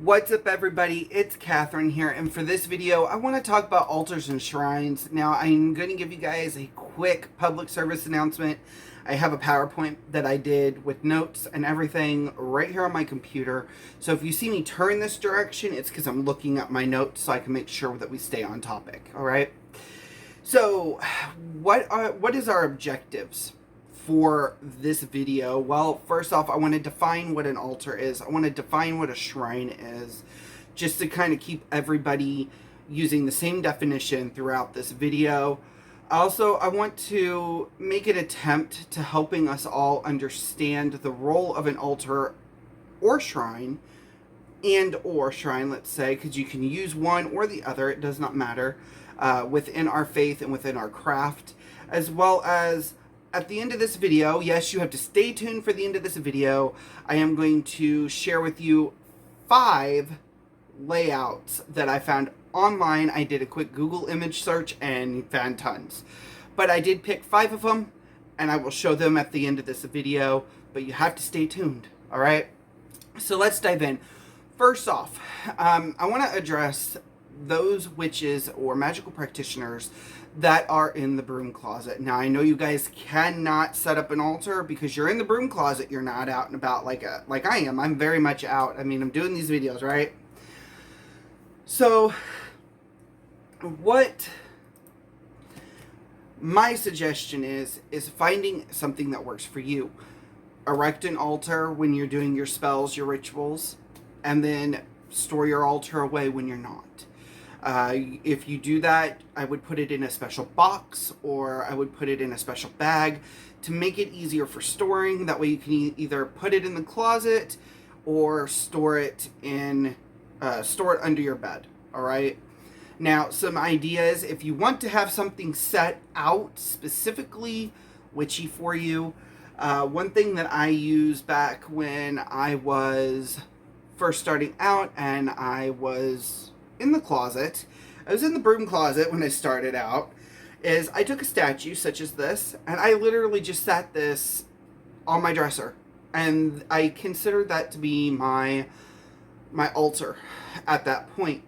What's up, everybody? It's Katherine here, and for this video I want to talk about altars and shrines. Now I'm going to give you guys a quick public service announcement. I have a PowerPoint that I did with notes and everything right here on my computer, so if you see me turn this direction, it's because I'm looking at my notes so I can make sure that we stay on topic. Alright, so what is our objectives for this video? Well, first off, I want to define what an altar is. I want to define what a shrine is, just to kind of keep everybody using the same definition throughout this video. Also, I want to make an attempt to helping us all understand the role of an altar or shrine, let's say, because you can use one or the other, it does not matter, within our faith and within our craft, as well as at the end of this video. Yes, you have to stay tuned for the end of this video. I am going to share with you 5 layouts that I found online. I did a quick Google image search and found tons, but I did pick 5 of them, and I will show them at the end of this video, but you have to stay tuned. All right, so let's dive in. First off, I want to address those witches or magical practitioners that are in the broom closet. Now, I know you guys cannot set up an altar because you're in the broom closet. You're not out and about like I am. I'm very much out. I mean, I'm doing these videos, right? So, what my suggestion is finding something that works for you. Erect an altar when you're doing your spells, your rituals, and then store your altar away when you're not. If you do that, I would put it in a special box, or I would put it in a special bag to make it easier for storing. That way you can either put it in the closet or store it under your bed. All right. Now, some ideas: if you want to have something set out specifically witchy for you, one thing that I used back when I was first starting out and I was in the closet, I was in the broom closet when I started out, is I took a statue such as this and I literally just sat this on my dresser, and I considered that to be my altar at that point.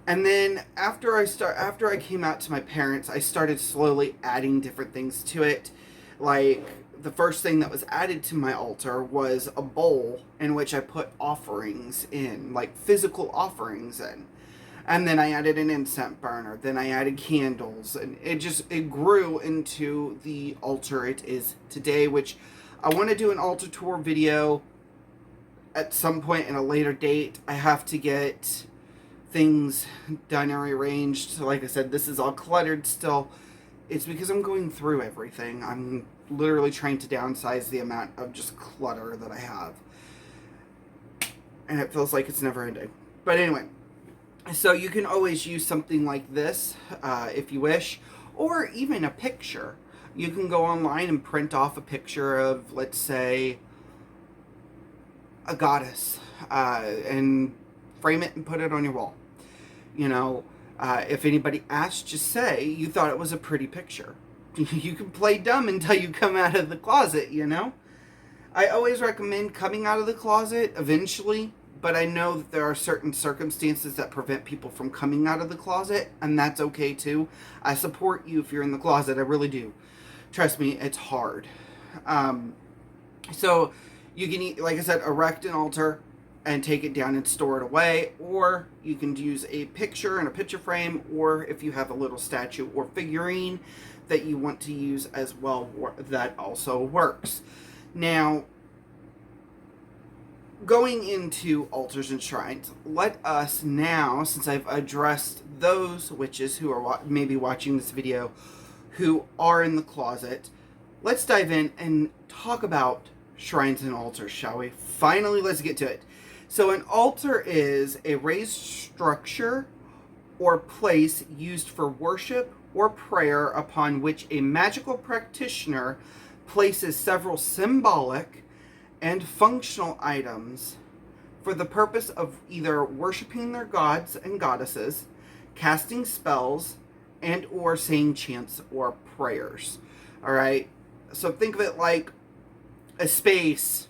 And then after I came out to my parents, I started slowly adding different things to it. Like, the first thing that was added to my altar was a bowl in which I put offerings in, like physical offerings in. And then I added an incense burner. Then I added candles. And it grew into the altar it is today, which I want to do an altar tour video at some point in a later date. I have to get things done and rearranged. So like I said, this is all cluttered still. It's because I'm going through everything. I'm literally trying to downsize the amount of just clutter that I have. And it feels like it's never ending. But anyway, so you can always use something like this if you wish, or even a picture. You can go online and print off a picture of, let's say, a goddess, and frame it and put it on your wall. You know, if anybody asks, just say you thought it was a pretty picture. You can play dumb until you come out of the closet, you know? I always recommend coming out of the closet eventually, but I know that there are certain circumstances that prevent people from coming out of the closet, and that's okay too. I support you if you're in the closet, I really do. Trust me, it's hard. So you can, like I said, erect an altar and take it down and store it away, or you can use a picture and a picture frame, or if you have a little statue or figurine that you want to use as well, that also works. Now, going into altars and shrines, let us now, since I've addressed those witches who are maybe watching this video who are in the closet, let's dive in and talk about shrines and altars, shall we? Finally, let's get to it. So an altar is a raised structure or place used for worship or prayer, upon which a magical practitioner places several symbolic and functional items for the purpose of either worshiping their gods and goddesses, casting spells, and or saying chants or prayers. All right, so think of it like a space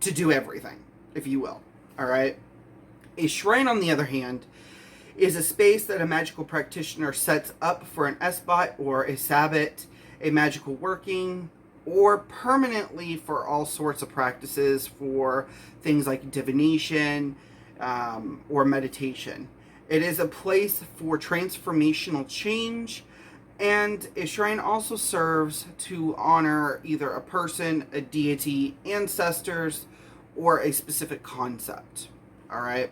to do everything, if you will. All right. A shrine, on the other hand, is a space that a magical practitioner sets up for an esbot or a sabbat, a magical working, or permanently for all sorts of practices for things like divination or meditation. It is a place for transformational change, and a shrine also serves to honor either a person, a deity, ancestors, or a specific concept. All right.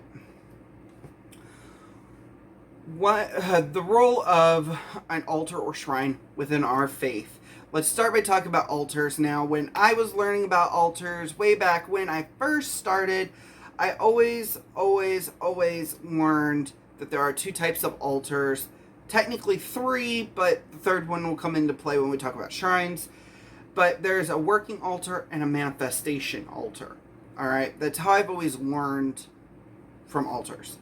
What the role of an altar or shrine within our faith? Let's start by talking about altars. Now, when I was learning about altars way back when I first started, I always learned that there are two types of altars. Technically three, but the third one will come into play when we talk about shrines. But there's a working altar and a manifestation altar. All right, that's how I've always learned from altars.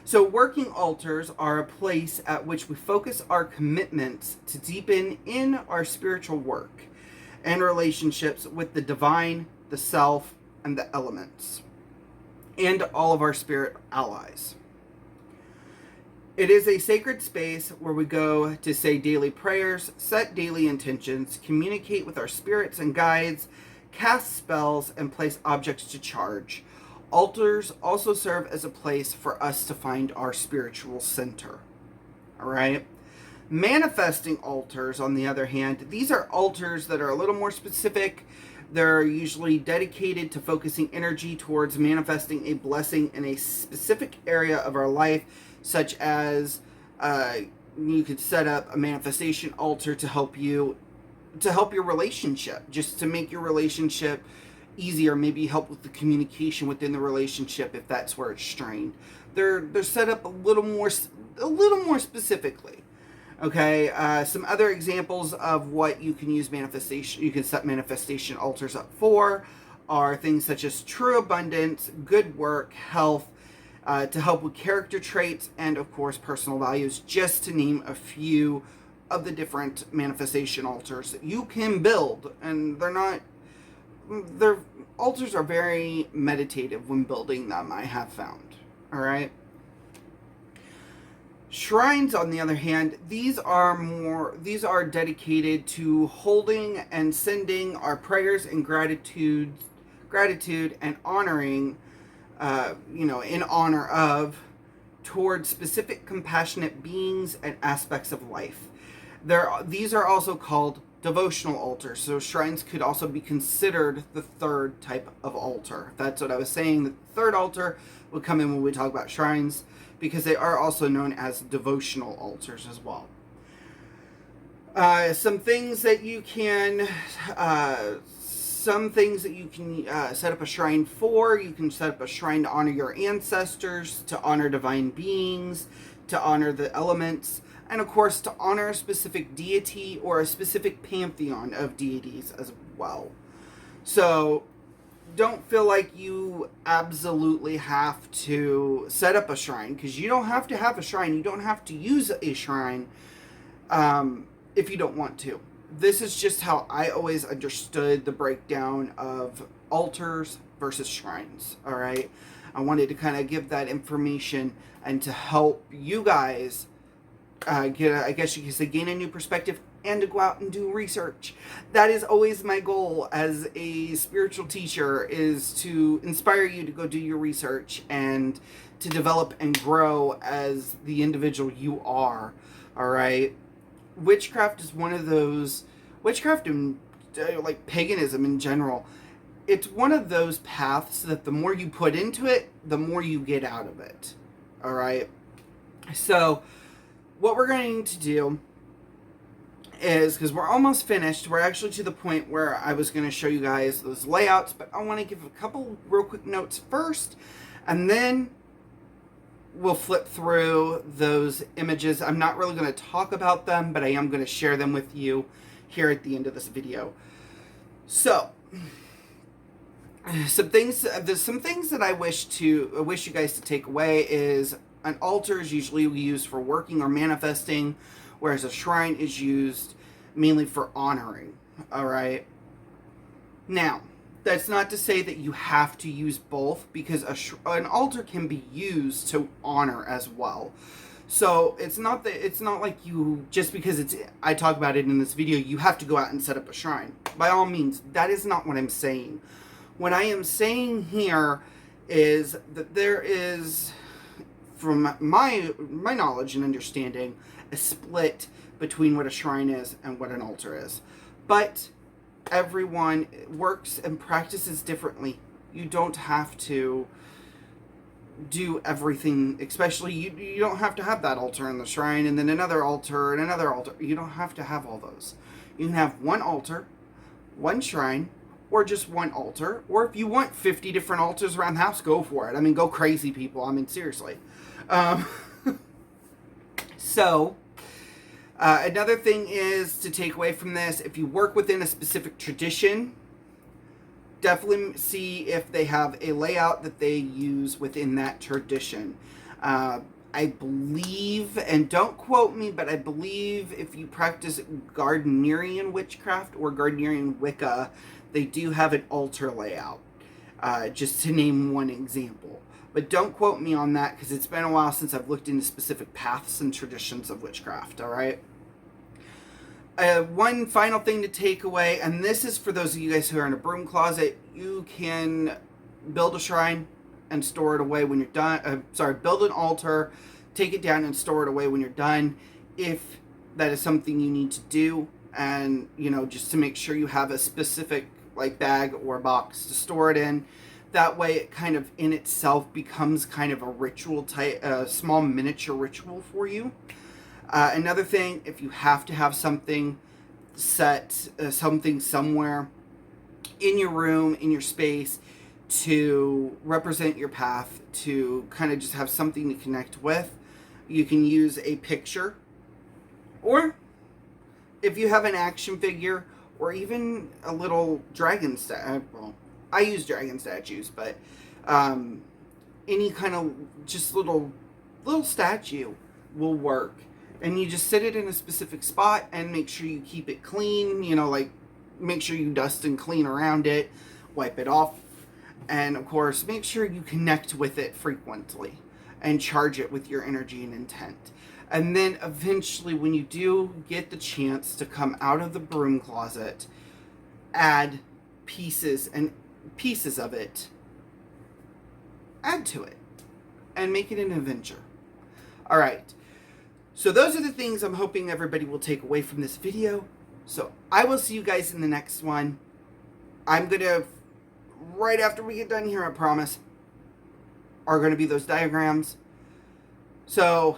So working altars are a place at which we focus our commitments to deepen in our spiritual work and relationships with the divine, the self, and the elements, and all of our spirit allies. It is a sacred space where we go to say daily prayers, set daily intentions, communicate with our spirits and guides, cast spells, and place objects to charge. Altars also serve as a place for us to find our spiritual center. All right? Manifesting altars, on the other hand, these are altars that are a little more specific. They're usually dedicated to focusing energy towards manifesting a blessing in a specific area of our life, such as you could set up a manifestation altar to help your relationship, just to make your relationship easier, maybe help with the communication within the relationship if that's where it's strained. They're set up a little more specifically. Okay, some other examples of what you can use manifestation, you can set manifestation altars up for, are things such as true abundance, good work, health, to help with character traits, and of course personal values, just to name a few of the different manifestation altars that you can build. And their altars are very meditative when building them, I have found. All right. Shrines, on the other hand, these are dedicated to holding and sending our prayers and gratitude and honoring, in honor of, towards specific compassionate beings and aspects of life. These are also called devotional altars. So shrines could also be considered the third type of altar. That's what I was saying. The third altar would come in when we talk about shrines, because they are also known as devotional altars as well. Some things that you can set up a shrine for. You can set up a shrine to honor your ancestors, to honor divine beings, to honor the elements, and of course to honor a specific deity or a specific pantheon of deities as well. So don't feel like you absolutely have to set up a shrine, because you don't have to have a shrine. You don't have to use a shrine if you don't want to. This is just how I always understood the breakdown of altars versus shrines. All right, I wanted to kind of give that information and to help you guys gain a new perspective, and to go out and do research. That is always my goal as a spiritual teacher, is to inspire you to go do your research and to develop and grow as the individual you are. All right. Witchcraft is one of those, witchcraft and like paganism in general, it's one of those paths that the more you put into it, the more you get out of it. All right. So what we're going to do is, because we're almost finished, we're actually to the point where I was going to show you guys those layouts, but I want to give a couple real quick notes first, and then we'll flip through those images. I'm not really going to talk about them, but I am going to share them with you here at the end of this video. So some things that I wish you guys to take away is, an altar is usually used for working or manifesting, whereas a shrine is used mainly for honoring. All right. Now, That's not to say that you have to use both, because an altar can be used to honor as well. So it's not like you, just because I talk about it in this video, you have to go out and set up a shrine. By all means, that is not what I'm saying. What I am saying here is that there is, from my knowledge and understanding, a split between what a shrine is and what an altar is. But everyone works and practices differently. You don't have to do everything, especially you don't have to have that altar in the shrine and then another altar and another altar. You don't have to have all those. You can have one altar, one shrine, or just one altar. Or if you want 50 different altars around the house, go for it. I mean, go crazy, people. I mean, seriously. Another thing is to take away from this, if you work within a specific tradition, definitely see if they have a layout that they use within that tradition. I believe, and don't quote me, but I believe if you practice Gardnerian witchcraft or Gardnerian Wicca, they do have an altar layout, just to name one example. But don't quote me on that, because it's been a while since I've looked into specific paths and traditions of witchcraft, all right? One final thing to take away, and this is for those of you guys who are in a broom closet, you can build a shrine and store it away when you're done. Build an altar, take it down and store it away when you're done, if that is something you need to do. And, just to make sure you have a specific bag or box to store it in. That way it kind of in itself becomes kind of a ritual type, small miniature ritual for you. Another thing, if you have to have something set, something somewhere in your room, in your space, to represent your path, to kind of just have something to connect with, you can use a picture. Or if you have an action figure, or even a little dragon statue. Well, I use dragon statues, but any kind of just little statue will work. And you just sit it in a specific spot and make sure you keep it clean, make sure you dust and clean around it, wipe it off, and of course, make sure you connect with it frequently and charge it with your energy and intent. And then eventually, when you do get the chance to come out of the broom closet, add pieces of it, add to it, and make it an adventure. All right. So those are the things I'm hoping everybody will take away from this video. So I will see you guys in the next one. I'm going to, right after we get done here, I promise, are going to be those diagrams. So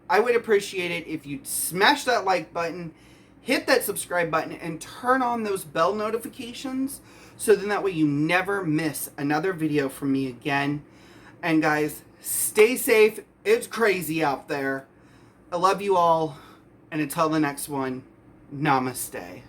I would appreciate it if you'd smash that like button, hit that subscribe button, and turn on those bell notifications, so then that way you never miss another video from me again. And guys, stay safe. It's crazy out there. I love you all, and until the next one, namaste.